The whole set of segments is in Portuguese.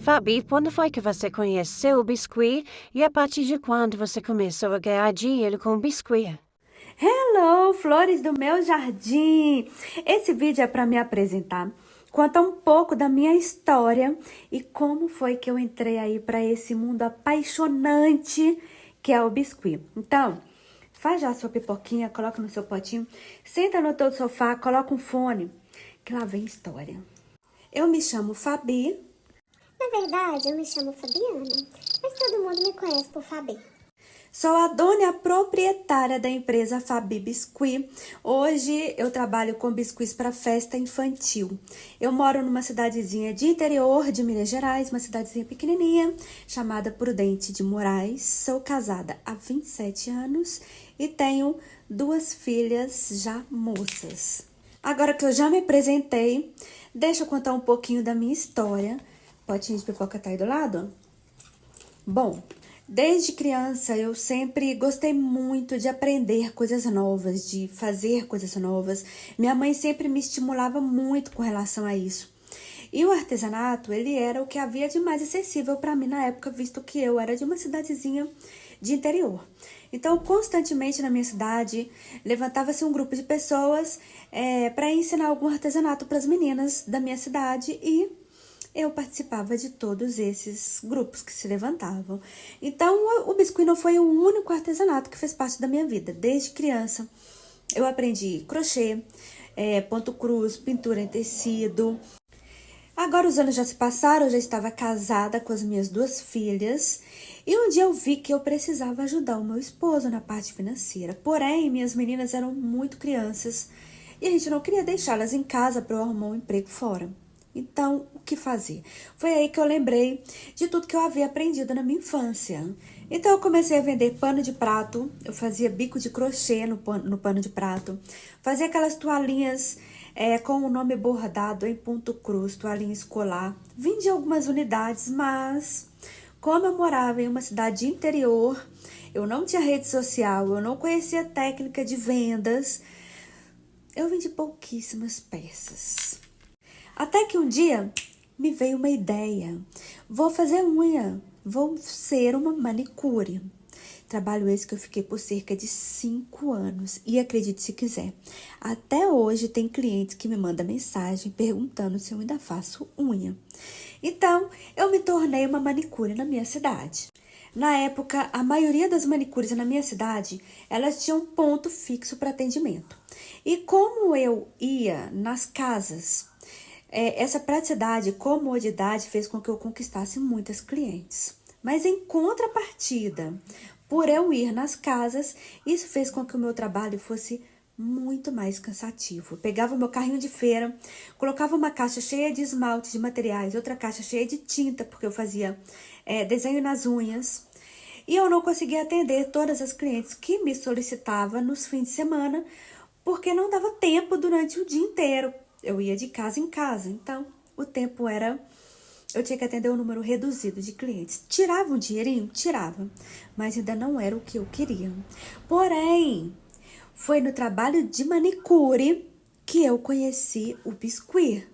Fabi, quando foi que você conheceu o biscuit e a partir de quando você começou a ganhar dinheiro com o biscuit? Hello, flores do meu jardim! Esse vídeo é para me apresentar, conta um pouco da minha história e como foi que eu entrei aí para esse mundo apaixonante que é o biscuit. Então, faz já a sua pipoquinha, coloca no seu potinho, senta no teu sofá, coloca um fone, que lá vem história. Eu me chamo Fabi. Na verdade, eu me chamo Fabiana, mas todo mundo me conhece por Fabi. Sou a dona e a proprietária da empresa Fabi Biscuit. Hoje eu trabalho com biscuits para festa infantil. Eu moro numa cidadezinha de interior de Minas Gerais, uma cidadezinha pequenininha, chamada Prudente de Moraes. Sou casada há 27 anos e tenho 2 filhas já moças. Agora que eu já me apresentei, deixa eu contar um pouquinho da minha história. Potinho de pipoca tá aí do lado? Bom, desde criança eu sempre gostei muito de aprender coisas novas, de fazer coisas novas. Minha mãe sempre me estimulava muito com relação a isso. E o artesanato, ele era o que havia de mais acessível para mim na época, visto que eu era de uma cidadezinha de interior. Então, constantemente na minha cidade, levantava-se um grupo de pessoas para ensinar algum artesanato para as meninas da minha cidade e eu participava de todos esses grupos que se levantavam. Então, o biscuit não foi o único artesanato que fez parte da minha vida. Desde criança, eu aprendi crochê, ponto cruz, pintura em tecido. Agora os anos já se passaram, eu já estava casada com as minhas 2 filhas. E um dia eu vi que eu precisava ajudar o meu esposo na parte financeira. Porém, minhas meninas eram muito crianças e a gente não queria deixá-las em casa para eu arrumar um emprego fora. Então, o que fazer? Foi aí que eu lembrei de tudo que eu havia aprendido na minha infância. Então, eu comecei a vender pano de prato, eu fazia bico de crochê no pano de prato, fazia aquelas toalhinhas com o nome bordado em ponto cruz, toalhinha escolar. Vendia algumas unidades, mas como eu morava em uma cidade interior, eu não tinha rede social, eu não conhecia técnica de vendas, eu vendi pouquíssimas peças. Até que um dia me veio uma ideia. Vou fazer unha, vou ser uma manicure. Trabalho esse que eu fiquei por cerca de 5 anos. E acredite se quiser, até hoje tem clientes que me mandam mensagem perguntando se eu ainda faço unha. Então, eu me tornei uma manicure na minha cidade. Na época, a maioria das manicures na minha cidade, elas tinham ponto fixo para atendimento. E como eu ia nas casas, essa praticidade e comodidade fez com que eu conquistasse muitas clientes. Mas em contrapartida, por eu ir nas casas, isso fez com que o meu trabalho fosse muito mais cansativo. Eu pegava o meu carrinho de feira, colocava uma caixa cheia de esmalte, de materiais, outra caixa cheia de tinta, porque eu fazia desenho nas unhas. E eu não conseguia atender todas as clientes que me solicitavam nos fins de semana, porque não dava tempo durante o dia inteiro. Eu ia de casa em casa, então o tempo era... Eu tinha que atender um número reduzido de clientes. Tirava um dinheirinho? Tirava, mas ainda não era o que eu queria. Porém, foi no trabalho de manicure que eu conheci o biscuit.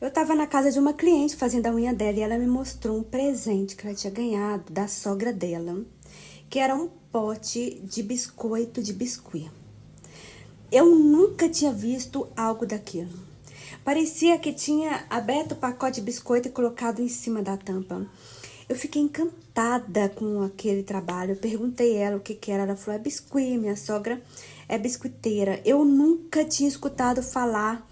Eu estava na casa de uma cliente fazendo a unha dela e ela me mostrou um presente que ela tinha ganhado da sogra dela, que era um pote de biscoito de biscuit. Eu nunca tinha visto algo daquilo. Parecia que tinha aberto o pacote de biscoito e colocado em cima da tampa. Eu fiquei encantada com aquele trabalho. Eu perguntei ela o que era. Ela falou, é biscuit, minha sogra é biscuiteira. Eu nunca tinha escutado falar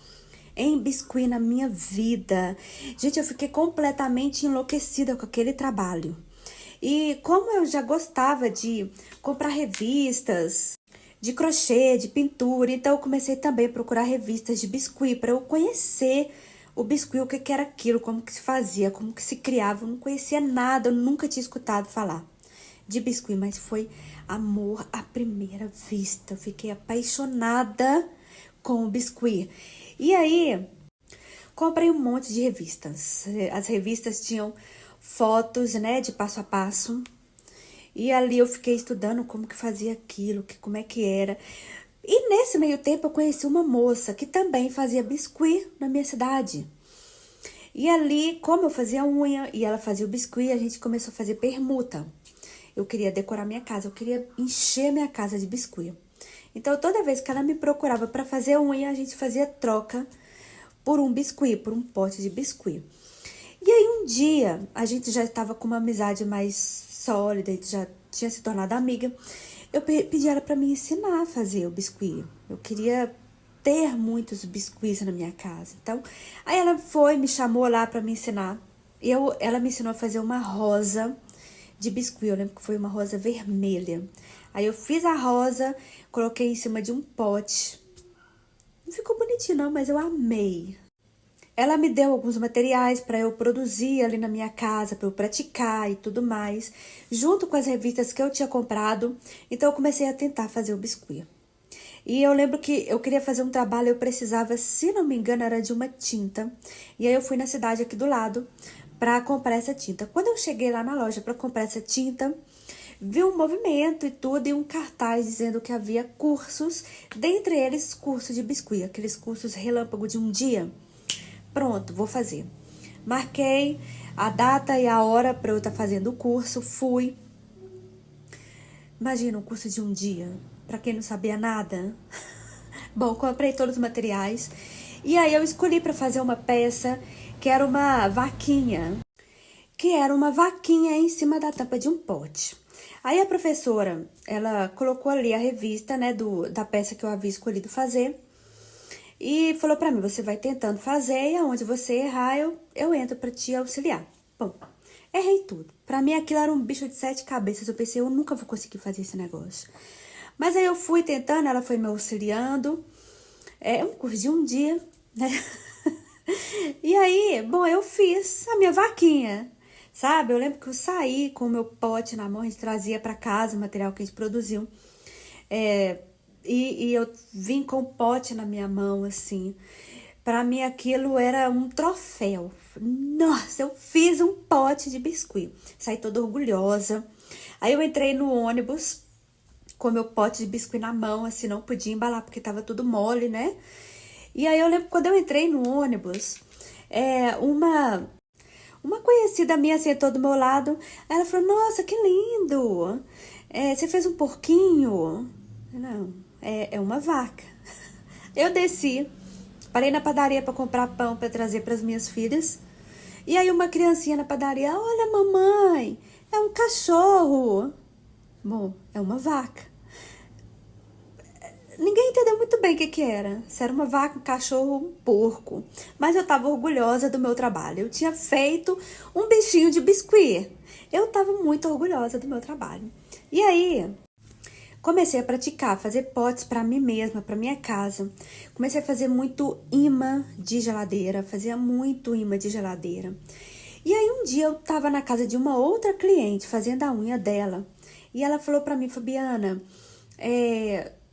em biscuit na minha vida. Gente, eu fiquei completamente enlouquecida com aquele trabalho. E como eu já gostava de comprar revistas de crochê, de pintura, então eu comecei também a procurar revistas de biscuit para eu conhecer o biscuit, o que era aquilo, como que se fazia, como que se criava. Eu não conhecia nada, eu nunca tinha escutado falar de biscuit, mas foi amor à primeira vista. Eu fiquei apaixonada com o biscuit. E aí, comprei um monte de revistas. As revistas tinham fotos, né, de passo a passo. E ali eu fiquei estudando como que fazia aquilo, como é que era. E nesse meio tempo eu conheci uma moça que também fazia biscuit na minha cidade. E ali, como eu fazia unha e ela fazia o biscuit, a gente começou a fazer permuta. Eu queria decorar minha casa, eu queria encher minha casa de biscuit. Então, toda vez que ela me procurava para fazer unha, a gente fazia troca por um biscuit, por um pote de biscuit. E aí, um dia, a gente já estava com uma amizade mais sólida, a gente já tinha se tornado amiga. Eu pedi ela para me ensinar a fazer o biscuit. Eu queria ter muitos biscuits na minha casa. Então, aí ela foi, me chamou lá para me ensinar. Ela me ensinou a fazer uma rosa de biscuit. Eu lembro que foi uma rosa vermelha. Aí eu fiz a rosa, coloquei em cima de um pote. Não ficou bonitinho não, mas eu amei. Ela me deu alguns materiais para eu produzir ali na minha casa, para eu praticar e tudo mais, junto com as revistas que eu tinha comprado. Então eu comecei a tentar fazer o biscuit. E eu lembro que eu queria fazer um trabalho, eu precisava, se não me engano, era de uma tinta. E aí eu fui na cidade aqui do lado para comprar essa tinta. Quando eu cheguei lá na loja para comprar essa tinta, vi um movimento e tudo, e um cartaz dizendo que havia cursos, dentre eles curso de biscuit, aqueles cursos relâmpago de um dia. Pronto, vou fazer. Marquei a data e a hora para eu estar fazendo o curso, fui. Imagina um curso de um dia, para quem não sabia nada. Bom, comprei todos os materiais e aí eu escolhi para fazer uma peça que era uma vaquinha, em cima da tampa de um pote. Aí a professora, ela colocou ali a revista, né, da peça que eu havia escolhido fazer. E falou pra mim, você vai tentando fazer e aonde você errar, eu entro pra te auxiliar. Bom, errei tudo. Pra mim aquilo era um bicho de 7 cabeças. Eu pensei, eu nunca vou conseguir fazer esse negócio. Mas aí eu fui tentando, ela foi me auxiliando. É um curso de um dia, né? E aí, bom, eu fiz a minha vaquinha, sabe? Eu lembro que eu saí com o meu pote na mão, a gente trazia pra casa o material que a gente produziu. E eu vim com o pote na minha mão, assim. Pra mim aquilo era um troféu. Nossa, eu fiz um pote de biscuit. Saí toda orgulhosa. Aí eu entrei no ônibus com meu pote de biscuit na mão, assim, não podia embalar porque tava tudo mole, né? E aí eu lembro que quando eu entrei no ônibus, uma conhecida minha sentou do meu lado. Ela falou, nossa, que lindo! Você fez um porquinho? Não, é uma vaca. Eu desci, parei na padaria para comprar pão para trazer para as minhas filhas. E aí uma criancinha na padaria, olha mamãe, é um cachorro. Bom, é uma vaca. Ninguém entendeu muito bem o que era. Se era uma vaca, um cachorro, um porco. Mas eu tava orgulhosa do meu trabalho. Eu tinha feito um bichinho de biscuit. Eu tava muito orgulhosa do meu trabalho. E aí, comecei a praticar, fazer potes para mim mesma, para minha casa. Comecei a fazer muito imã de geladeira, fazia muito imã de geladeira. E aí um dia eu tava na casa de uma outra cliente, fazendo a unha dela. E ela falou para mim, Fabiana,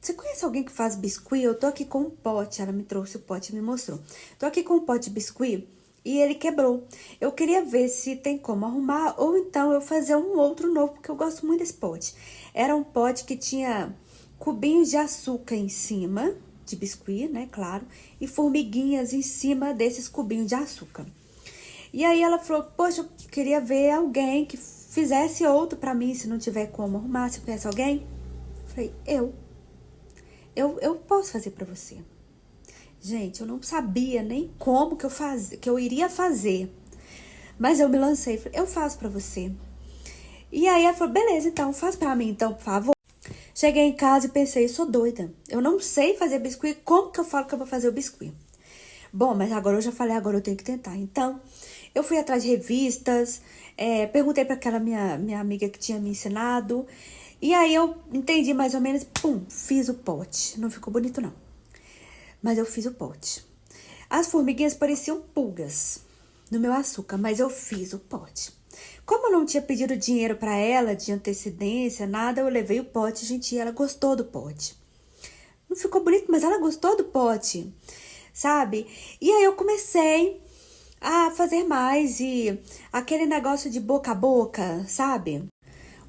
você conhece alguém que faz biscuit? Eu tô aqui com um pote. Ela me trouxe o pote e me mostrou. Tô aqui com um pote de biscuit e ele quebrou. Eu queria ver se tem como arrumar ou então eu fazer um outro novo, porque eu gosto muito desse pote. Era um pote que tinha cubinhos de açúcar em cima, de biscuit, né, claro, e formiguinhas em cima desses cubinhos de açúcar. E aí ela falou, poxa, eu queria ver alguém que fizesse outro pra mim, se não tiver como arrumar. Você conhece alguém? Eu falei, eu posso fazer pra você. Gente, eu não sabia nem como que eu iria fazer. Mas eu me lancei, falei, eu faço pra você. E aí ela falou, beleza, então, faz pra mim, então, por favor. Cheguei em casa e pensei, sou doida. Eu não sei fazer biscuit, como que eu falo que eu vou fazer o biscuit? Bom, mas agora eu já falei, agora eu tenho que tentar. Então, eu fui atrás de revistas, perguntei pra aquela minha amiga que tinha me ensinado. E aí eu entendi mais ou menos, pum, fiz o pote. Não ficou bonito, não. Mas eu fiz o pote. As formiguinhas pareciam pulgas no meu açúcar, mas eu fiz o pote. Como eu não tinha pedido dinheiro pra ela, de antecedência, nada, eu levei o pote, gente, e ela gostou do pote. Não ficou bonito, mas ela gostou do pote, sabe? E aí eu comecei a fazer mais e aquele negócio de boca a boca, sabe?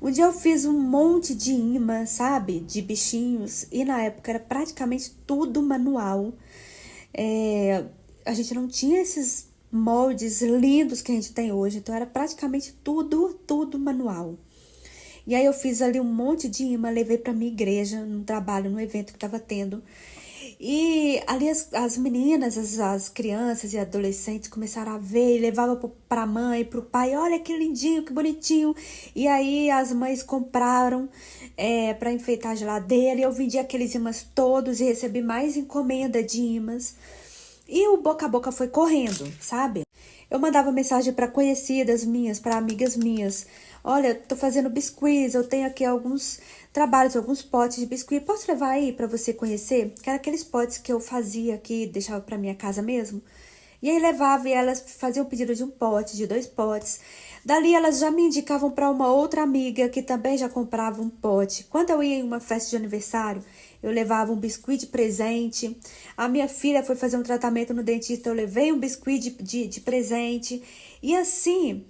Um dia eu fiz um monte de imã, sabe? De bichinhos. E na época era praticamente tudo manual. A gente não tinha esses moldes lindos que a gente tem hoje. Então era praticamente tudo manual. E aí eu fiz ali um monte de imã, levei pra minha igreja, num trabalho, num evento que tava tendo. E ali as meninas, as crianças e adolescentes começaram a ver e levavam pra mãe, pro pai, olha que lindinho, que bonitinho. E aí as mães compraram pra enfeitar a geladeira, e eu vendi aqueles imãs todos e recebi mais encomenda de imãs. E o boca a boca foi correndo, sabe? Eu mandava mensagem para conhecidas minhas, para amigas minhas. Olha, tô fazendo biscuits, eu tenho aqui alguns trabalhos, alguns potes de biscuit. Posso levar aí para você conhecer? Que era aqueles potes que eu fazia aqui, deixava para minha casa mesmo. E aí levava e elas faziam o pedido de um pote, de 2 potes. Dali elas já me indicavam para uma outra amiga que também já comprava um pote. Quando eu ia em uma festa de aniversário, eu levava um biscuit de presente. A minha filha foi fazer um tratamento no dentista, eu levei um biscuit de presente. E assim,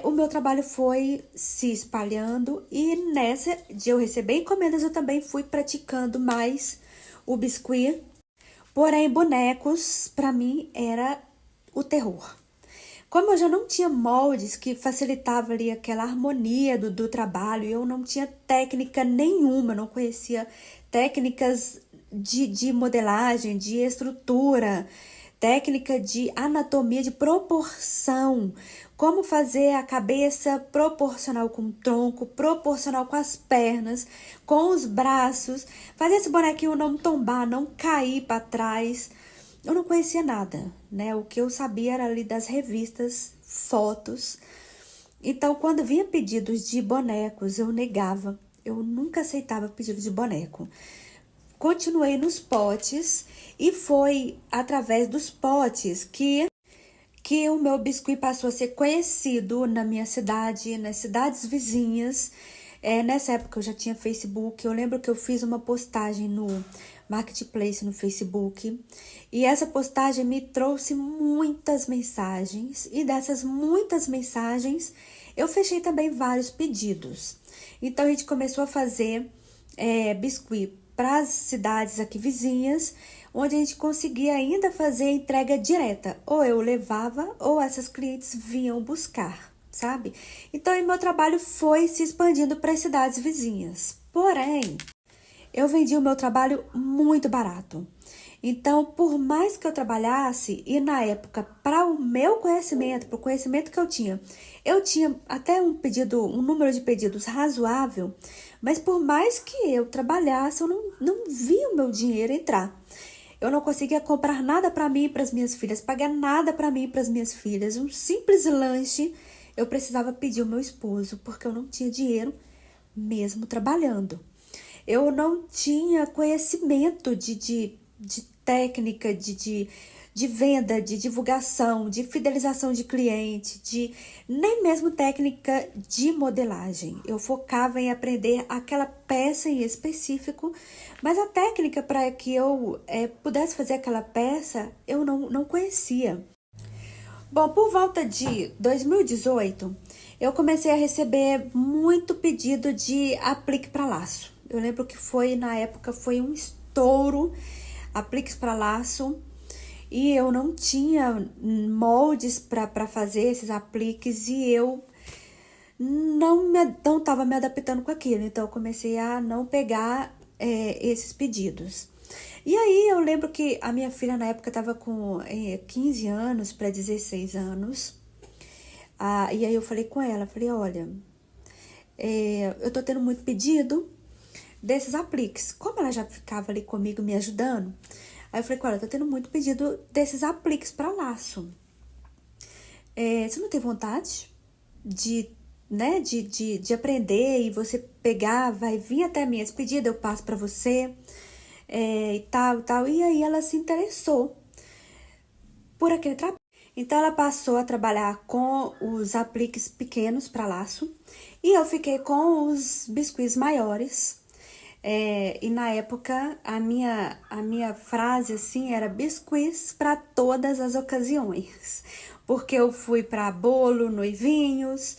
o meu trabalho foi se espalhando. E nessa de eu receber encomendas, eu também fui praticando mais o biscuit. Porém, bonecos, para mim, era o terror. Como eu já não tinha moldes que facilitava ali aquela harmonia do trabalho, eu não tinha técnica nenhuma, não conhecia técnicas de modelagem, de estrutura, técnica de anatomia, de proporção, como fazer a cabeça proporcional com o tronco, proporcional com as pernas, com os braços, fazer esse bonequinho não tombar, não cair para trás. Eu não conhecia nada, né? O que eu sabia era ali das revistas, fotos. Então, quando vinha pedidos de bonecos, eu negava. Eu nunca aceitava pedido de boneco. Continuei nos potes e foi através dos potes que o meu biscuit passou a ser conhecido na minha cidade, nas cidades vizinhas. Nessa época eu já tinha Facebook. Eu lembro que eu fiz uma postagem no Marketplace no Facebook. E essa postagem me trouxe muitas mensagens. E dessas muitas mensagens, eu fechei também vários pedidos. Então a gente começou a fazer biscuit para as cidades aqui vizinhas, onde a gente conseguia ainda fazer entrega direta. Ou eu levava, ou essas clientes vinham buscar, sabe? Então, o meu trabalho foi se expandindo para as cidades vizinhas. Porém, eu vendi o meu trabalho muito barato. Então, por mais que eu trabalhasse, e na época, para o meu conhecimento, para o conhecimento que eu tinha até um número de pedidos razoável, mas por mais que eu trabalhasse, eu não via o meu dinheiro entrar. Eu não conseguia comprar nada para mim e para as minhas filhas, pagar nada para mim e para as minhas filhas. Um simples lanche, eu precisava pedir ao meu esposo, porque eu não tinha dinheiro mesmo trabalhando. Eu não tinha conhecimento de técnica, de venda, de divulgação, de fidelização de cliente, nem mesmo técnica de modelagem. Eu focava em aprender aquela peça em específico, mas a técnica para que eu pudesse fazer aquela peça, eu não conhecia. Bom, por volta de 2018, eu comecei a receber muito pedido de aplique para laço. Eu lembro que na época foi um estouro, apliques para laço, e eu não tinha moldes para fazer esses apliques e eu não estava me adaptando com aquilo. Então, eu comecei a não pegar esses pedidos. E aí, eu lembro que a minha filha, na época, estava com 15 anos para 16 anos. E aí, eu falei com ela, falei, olha, eu tô tendo muito pedido desses apliques. Como ela já ficava ali comigo me ajudando, aí eu falei com ela, tô tendo muito pedido desses apliques para laço. Você não tem vontade de aprender e você pegar, vai vir até mim esse pedido, eu passo para você, e tal. E aí ela se interessou por aquele trabalho. Então ela passou a trabalhar com os apliques pequenos para laço e eu fiquei com os biscuits maiores. E na época a minha frase assim era biscuits para todas as ocasiões, porque eu fui para bolo, noivinhos,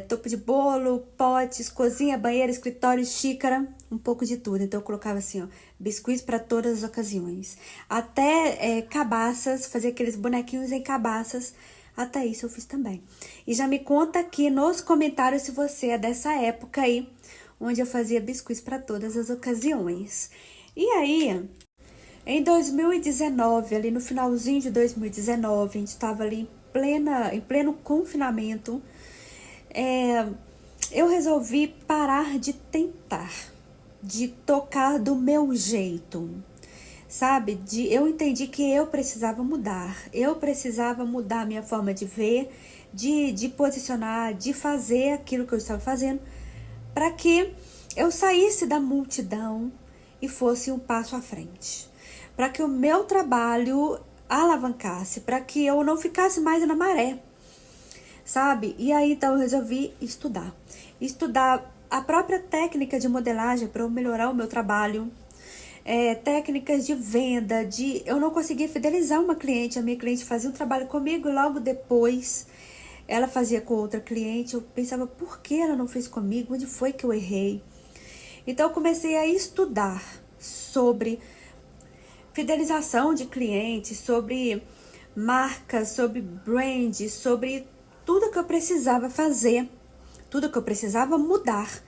topo de bolo, potes, cozinha, banheiro, escritório, xícara, um pouco de tudo. Então eu colocava assim, ó, biscoitos para todas as ocasiões. Até cabaças, fazer aqueles bonequinhos em cabaças. Até isso eu fiz também. E já me conta aqui nos comentários se você é dessa época aí, onde eu fazia biscoitos para todas as ocasiões. E aí, em 2019, ali no finalzinho de 2019, a gente estava ali em pleno confinamento, eu resolvi parar de tentar, de tocar do meu jeito, sabe? Eu entendi que eu precisava mudar a minha forma de ver, de posicionar, de fazer aquilo que eu estava fazendo, para que eu saísse da multidão e fosse um passo à frente, para que o meu trabalho alavancasse, para que eu não ficasse mais na maré, sabe? E aí então eu resolvi estudar a própria técnica de modelagem para eu melhorar o meu trabalho, técnicas de venda, eu não conseguia fidelizar uma cliente. A minha cliente fazia um trabalho comigo e logo depois ela fazia com outra cliente. Eu pensava, por que ela não fez comigo? Onde foi que eu errei? Então eu comecei a estudar sobre fidelização de clientes, sobre marcas, sobre brand, sobre tudo que eu precisava fazer, tudo que eu precisava mudar,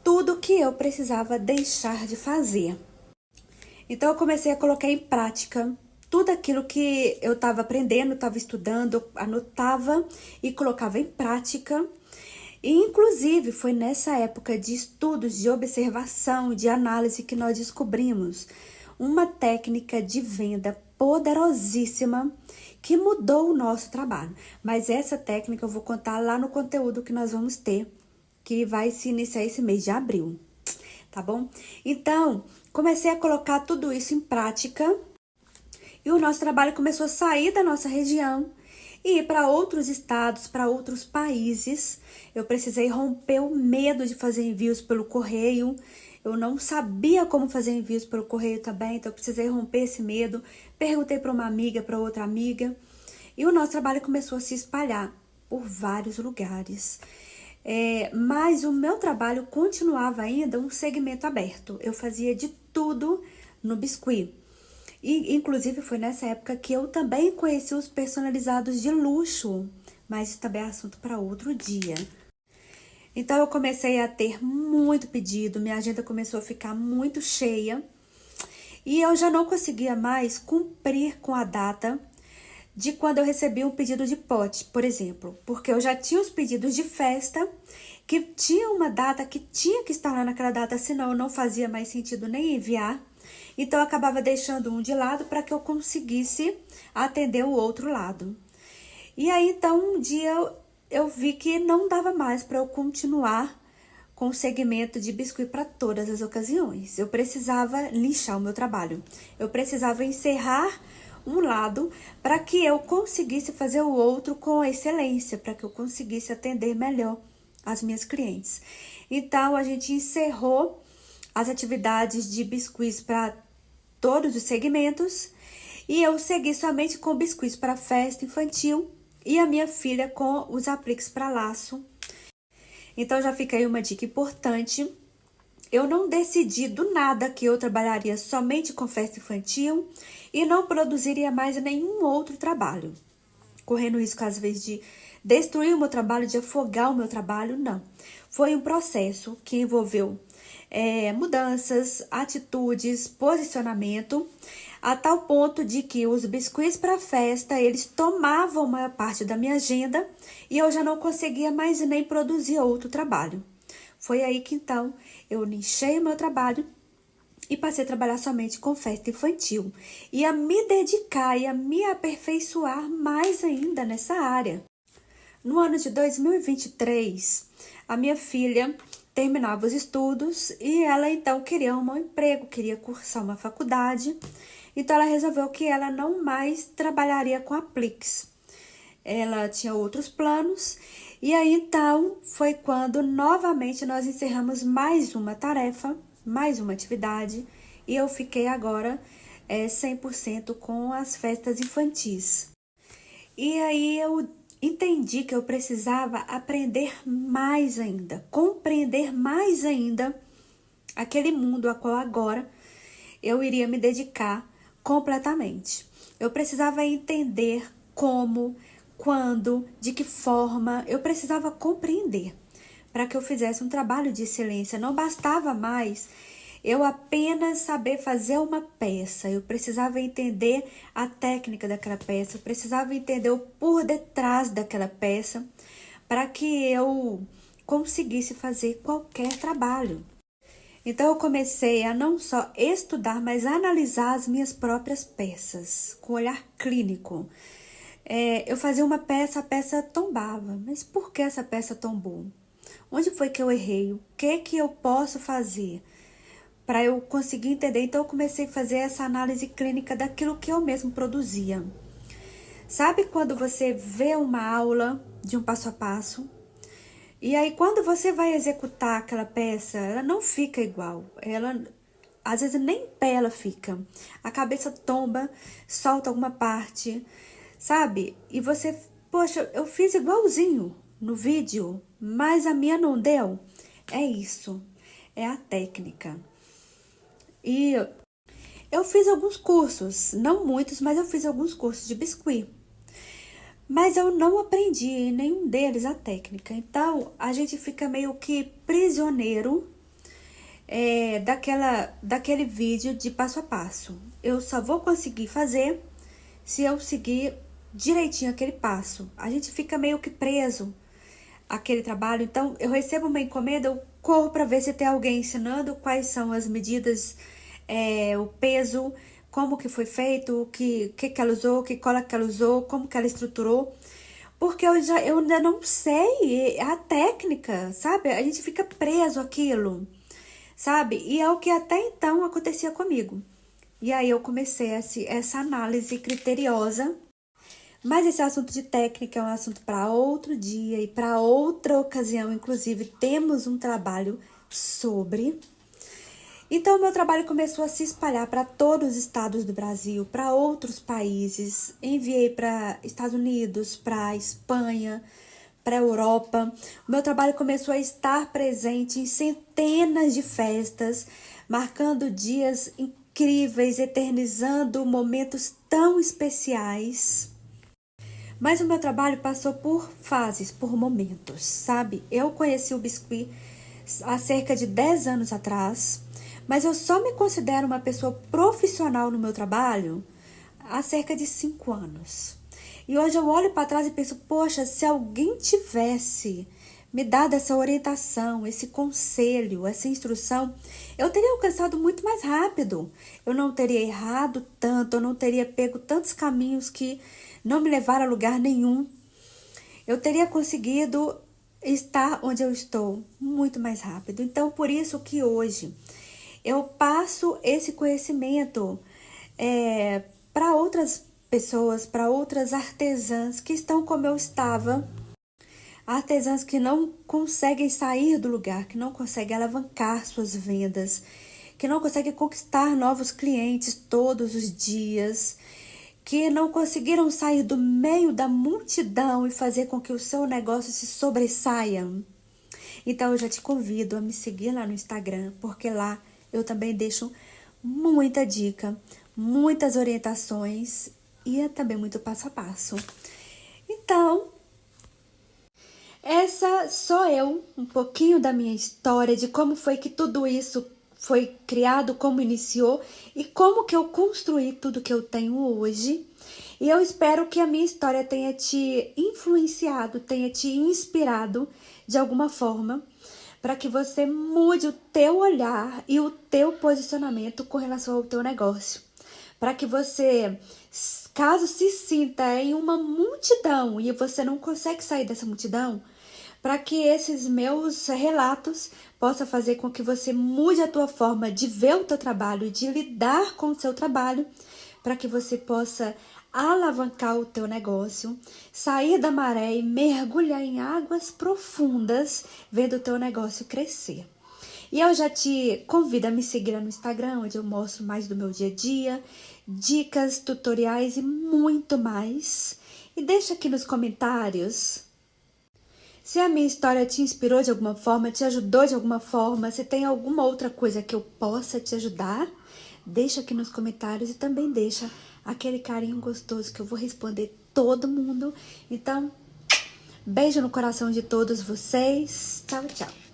tudo que eu precisava deixar de fazer. Então eu comecei a colocar em prática tudo aquilo que eu estava aprendendo, estava estudando, anotava e colocava em prática. E inclusive foi nessa época de estudos, de observação, de análise que nós descobrimos uma técnica de venda poderosíssima que mudou o nosso trabalho. Mas essa técnica eu vou contar lá no conteúdo que nós vamos ter, que vai se iniciar esse mês de abril, tá bom? Então, comecei a colocar tudo isso em prática e o nosso trabalho começou a sair da nossa região e ir para outros estados, para outros países. Eu precisei romper o medo de fazer envios pelo correio. Eu não sabia como fazer envios pelo correio também, então eu precisei romper esse medo. Perguntei para uma amiga, para outra amiga, e o nosso trabalho começou a se espalhar por vários lugares. Mas o meu trabalho continuava ainda um segmento aberto. Eu fazia de tudo no biscuit. E, inclusive, foi nessa época que eu também conheci os personalizados de luxo. Mas isso também é assunto para outro dia. Então, eu comecei a ter muito pedido. Minha agenda começou a ficar muito cheia. E eu já não conseguia mais cumprir com a data de quando eu recebi um pedido de pote, por exemplo. Porque eu já tinha os pedidos de festa, que tinha uma data que tinha que estar lá naquela data, senão não fazia mais sentido nem enviar. Então, eu acabava deixando um de lado para que eu conseguisse atender o outro lado. E aí, então, um dia eu vi que não dava mais para eu continuar com o segmento de biscuit para todas as ocasiões. Eu precisava lixar o meu trabalho. Eu precisava encerrar um lado para que eu conseguisse fazer o outro com excelência, para que eu conseguisse atender melhor as minhas clientes. Então, a gente encerrou as atividades de biscuits para todos os segmentos e eu segui somente com biscuits para festa infantil e a minha filha com os apliques para laço. Então, já fica aí uma dica importante. Eu não decidi do nada que eu trabalharia somente com festa infantil e não produziria mais nenhum outro trabalho, correndo risco às vezes de destruir o meu trabalho, de afogar o meu trabalho, não. Foi um processo que envolveu mudanças, atitudes, posicionamento, a tal ponto de que os biscuits para festa, eles tomavam a maior parte da minha agenda e eu já não conseguia mais nem produzir outro trabalho. Foi aí que então eu nichei o meu trabalho e passei a trabalhar somente com festa infantil e a me dedicar e a me aperfeiçoar mais ainda nessa área. No ano de 2023, a minha filha terminava os estudos e ela então queria um emprego, queria cursar uma faculdade. Então, ela resolveu que ela não mais trabalharia com apliques. Ela tinha outros planos. E aí, então, foi quando novamente nós encerramos mais uma tarefa, mais uma atividade. E eu fiquei agora 100% com as festas infantis. E aí, eu entendi que eu precisava aprender mais ainda, compreender mais ainda aquele mundo a qual agora eu iria me dedicar completamente. Eu precisava entender como, quando, de que forma, eu precisava compreender para que eu fizesse um trabalho de excelência. Não bastava mais eu apenas saber fazer uma peça, eu precisava entender a técnica daquela peça, eu precisava entender o por detrás daquela peça para que eu conseguisse fazer qualquer trabalho. Então eu comecei a não só estudar, mas a analisar as minhas próprias peças, com olhar clínico. Eu fazia uma peça, a peça tombava. Mas por que essa peça tombou? Onde foi que eu errei? O que eu posso fazer para eu conseguir entender? Então eu comecei a fazer essa análise clínica daquilo que eu mesmo produzia. Sabe quando você vê uma aula de um passo a passo? E aí, quando você vai executar aquela peça, ela não fica igual. Ela, às vezes, nem em pé ela fica. A cabeça tomba, solta alguma parte, sabe? E você, poxa, eu fiz igualzinho no vídeo, mas a minha não deu. É isso, é a técnica. E eu fiz alguns cursos, não muitos, mas eu fiz alguns cursos de biscuit. Mas eu não aprendi em nenhum deles a técnica. Então, a gente fica meio que prisioneiro daquele vídeo de passo a passo. Eu só vou conseguir fazer se eu seguir direitinho aquele passo. A gente fica meio que preso àquele trabalho. Então, eu recebo uma encomenda, eu corro para ver se tem alguém ensinando quais são as medidas, o peso, como que foi feito, o que ela usou, que cola que ela usou, como que ela estruturou, porque eu ainda não sei a técnica, sabe? A gente fica preso àquilo, sabe? E é o que até então acontecia comigo. E aí eu comecei essa análise criteriosa, mas esse assunto de técnica é um assunto para outro dia e para outra ocasião, inclusive temos um trabalho sobre. Então, o meu trabalho começou a se espalhar para todos os estados do Brasil, para outros países. Enviei para Estados Unidos, para Espanha, para Europa. O meu trabalho começou a estar presente em centenas de festas, marcando dias incríveis, eternizando momentos tão especiais. Mas o meu trabalho passou por fases, por momentos, sabe? Eu conheci o biscuit há cerca de 10 anos atrás, mas eu só me considero uma pessoa profissional no meu trabalho há cerca de 5 anos. E hoje eu olho para trás e penso, poxa, se alguém tivesse me dado essa orientação, esse conselho, essa instrução, eu teria alcançado muito mais rápido. Eu não teria errado tanto, eu não teria pego tantos caminhos que não me levaram a lugar nenhum. Eu teria conseguido estar onde eu estou muito mais rápido. Então, por isso que hoje eu passo esse conhecimento para outras pessoas, para outras artesãs que estão como eu estava. Artesãs que não conseguem sair do lugar, que não conseguem alavancar suas vendas, que não conseguem conquistar novos clientes todos os dias, que não conseguiram sair do meio da multidão e fazer com que o seu negócio se sobressaia. Então eu já te convido a me seguir lá no Instagram, porque lá eu também deixo muita dica, muitas orientações e também muito passo a passo. Então, essa sou eu, um pouquinho da minha história, de como foi que tudo isso foi criado, como iniciou e como que eu construí tudo que eu tenho hoje. E eu espero que a minha história tenha te influenciado, tenha te inspirado de alguma forma, para que você mude o teu olhar e o teu posicionamento com relação ao teu negócio. Para que você, caso se sinta em uma multidão e você não consegue sair dessa multidão, para que esses meus relatos possam fazer com que você mude a tua forma de ver o teu trabalho, de lidar com o seu trabalho, para que você possa alavancar o teu negócio, sair da maré e mergulhar em águas profundas, vendo o teu negócio crescer. E eu já te convido a me seguir lá no Instagram, onde eu mostro mais do meu dia a dia, dicas, tutoriais e muito mais. E deixa aqui nos comentários Se a minha história te inspirou de alguma forma, te ajudou de alguma forma, se tem alguma outra coisa que eu possa te ajudar, deixa aqui nos comentários e também deixa aquele carinho gostoso que eu vou responder todo mundo. Então, beijo no coração de todos vocês. Tchau, tchau.